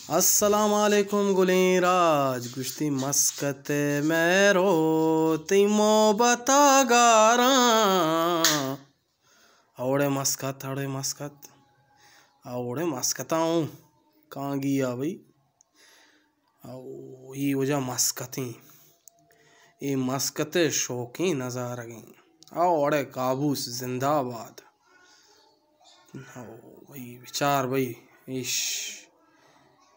अस्सलामुअलैकुम गुलेराज गुश्ती मस्कत मेरो तिमो बता गारा औड़े मस्कत औड़े मस्कताऊँ कहाँ गया भाई। औ ये वजह मस्कती ये मस्कते शौकी नज़ारा गई औड़े काबूस जिंदाबाद। भाई विचार भाई इश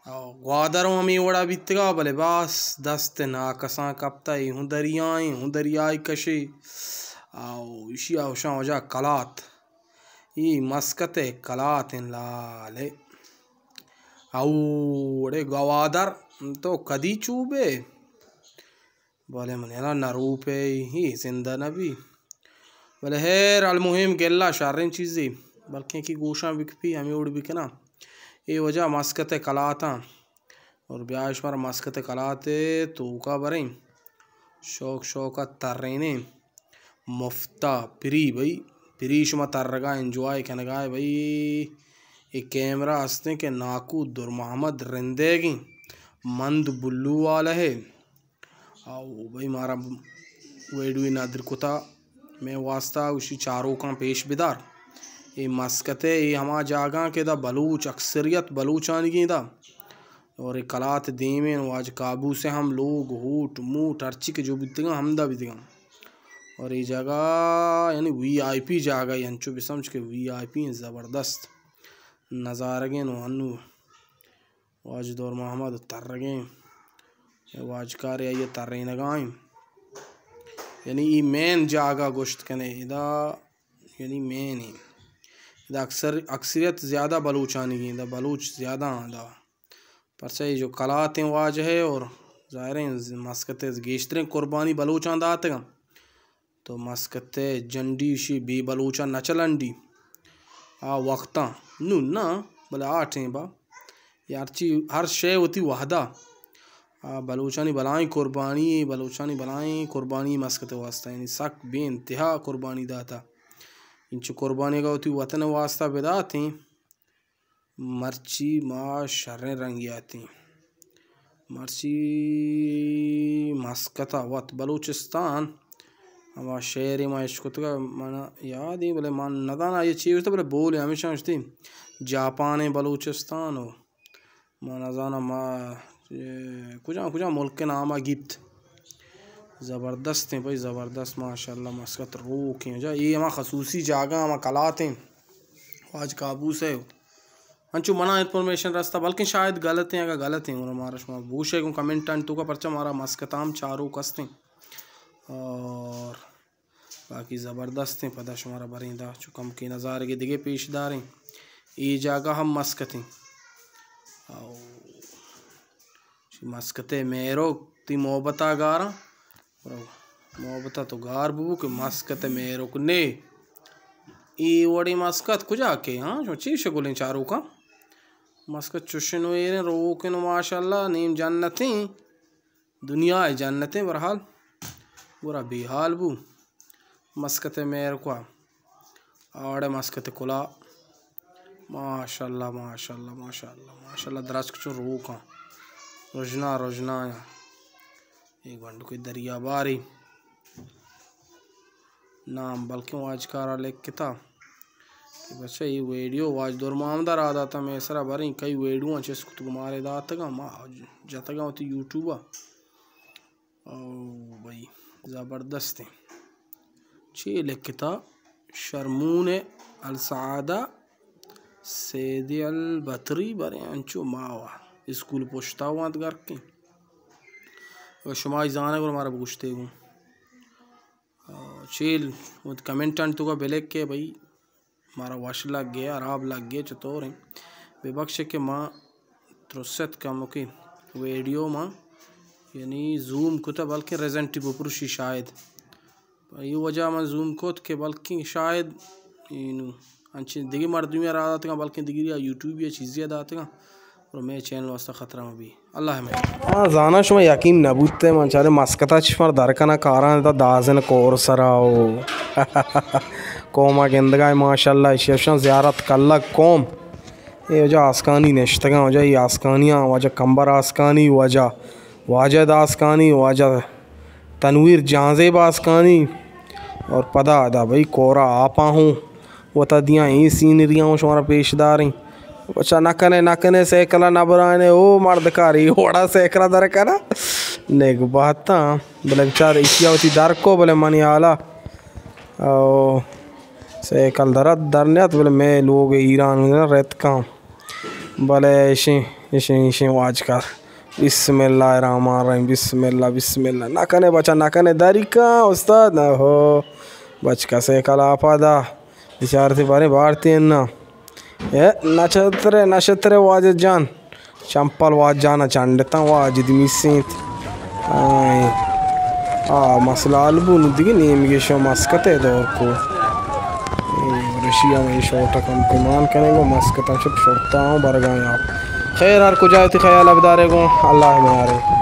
ग्वादरों हमें ओड़ा बितगा भले बास दस्त ना कसा कपता हूँ दरियाई कशी आओ इशी आवशा वजा कलात ये मस्कते कलात इन लाले औड़े गवादर तो कदी चूबे बोले मने ना नरूपे ही जिंदा नबी बोले हेर अलमुहिम गेल्ला शारिन चीज़ी बल्कि की गोशा बिकपी हमें उड़ बिकना ये वजह मस्कते कलाता और ब्याश मार मस्कते कलाते तो का बरें शौक तर्रेने मुफ्ता पिरी भाई पिरीशमा तर्रगा एंजॉय कनगा भाई एक कैमरा हंसते के नाकू दुर मोहम्मद रिंदेगी मंद बुल्लू वाला है आओ भाई मारा वेडुई नादिर कुता मैं वास्ता उसी चारों का पेश बिदार ये मस्कते ये हमा जागा के दा बलूच अक्सरियत बलूचान की दा और एक कलात दीमें आज काबू से हम लोग हूट मूट अर्ची के जो बितगा हम दा बितगा और ये जगह यानी VIP जगह अंचो भी समझ के VIP ज़बरदस्त नज़ारे नो अनु वाज दौर मोहम्मद तर्रगे वाजकार ये तर्रे नगाएं यानी ये मेन जगह गोश्त कने इदा यानी मेन ही इदा अक्सरियत ज़्यादा बलूचानी की इदा बलूच ज़्यादा आदा पर से जो कलाते वाज है और ज़ाहिर मस्कते गेश्तरें कुर्बानी बलूचान दाते तो मस्कते जंडी शी बी बलूचा नचलंडी वक्ता नू ना भले 8 बा यार ची हर शे होती वहदा बलूचानी बलाई कुर्बानी मस्कते वास्ता यानी सक बेइंतहा कुर्बानी दाता इंच कुर्बानी का होती वतन वास्ता बिदा थी मर्ची मा शर्रें रंगी आती मर्ची मस्कता वत बलूचिस्तान हमारा शेर माँ इश्क़ का माना याद ही बोले मान नदाना ये चीज़ तो बोले बोले हमेशा थी जापान बलूचिस्तान हो माना जाना माँ कुछ मुल्क के नाम गिफ्ट ज़बरदस्त हैं भाई ज़बरदस्त माशाल्लाह मस्कत रोक हैं जा ये हमारा खसूसी जागा हमारा कलाते हैं आज काबू से अंचु मना इन्फॉर्मेशन रास्ता बल्कि शायद गलत हैं अगर गलत हैं और हमारा शुमार बूशे को कमेंट तो का परचा हमारा मस्कताम चारों कस्ते और बाकी ज़बरदस्त हैं पता शुमारा बरिंदा चुकम के नज़ारे के दिगे पेशदार हैं ये जागा हम मस्कतें मस्कते मेरो ती मोहब्बता गारा मोहब्बता तो गार बू के मस्कते मेरो को ने ई वड़ी मस्कत कुछ आके हाँ जो चीज़ गुलें चारों का मस्कत चुशन वेरे रोके नो माशाल्लाह नीम जन्नतें दुनिया है जन्नतें बरहाल बुरा बेहाल बू मस्कते मेरो को आड़े मस्कते कुला माशाल्लाह माशाल्लाह माशाल्लाह माशाल्लाह दराज कुछ रोका रोजना एक बंड कोई दरिया बारी नाम बल्कि आज कारा लिख के था कि बच्चा ये वीडियो आज दौर मामदार आ था मैं सरा भरी कई वीडियो अच्छे तुम्हारे दात का माँ जतगा होती यूट्यूब और भाई ज़बरदस्त है चे लिख के था शर्मून अलसादा सैद अल बतरी बरे अंचो मावा स्कूल पोछता हुआ घर के और शुमाई जाने को हमारा पूछते हूँ चील वो कमेंट तो का बेलेक के भाई हमारा वाश लग गया आराब लग गया चतोर हैं बेबख्श के माँ त्रुसत का मुके वीडियो माँ यानी जूम को था बल्कि रेजेंट पुरुषी शायद ये वजह मैं जूम को के बल्कि शायद इन अच्छे दिगे मर्द में रहा था बल्कि दिगी यूट्यूब या चीज़ें दाते का और मैं चैनल वास्ता ख़तरा में भी अल्लाह में जाना शुमा यकीन नबूते मंचारे मस्कता चिमार दरकना कारा दाजन कोर सराओ कोमा गेंदगा माशाल्लाह शेषन ज़ियारत कल्ला कोम ये वजह आसकानी नश्तगा वजह ये आसकानियाँ वजह कंबर आसकानी वजह वाजद आसकानी वजह तनवीर जहाँजेब आसकानी और पदा अदा भाई कोरा आपा हूँ वो तदियाँ ही सीनरियाँ शुमारा पेशदार हैं बच्चा नकने सैकला न बनाने ओ मर्दकारी ओड़ा सैकला दर करा नेक बात बोले बेचार इकिया होती दर को बोले मनी आला ओ सैकल दरत दरनियत बोले मैं लोग ईरान में रहत का बोले इशे वाज कर बिस्मिल्लाहिर्रहमानिर्रहीम बिस्मिल्लाह नकने बच्चा नकने दरी का उस्ताद न हो बच का सैकल आपादा बेचार थे बारे भारतीय ना नक्षत्र वाज जान चंपल वाज जाना चंडता वाज मिसिंत मसला अलबुन दिगे नेम के शो मस्कते दौर को रशिया में शोटा कम कुमान करेंगे मस्कता शुभ छोड़ता हूँ बरगाएं आप खैर हर को जाती ख्याल अबदारे को अल्लाह मारे।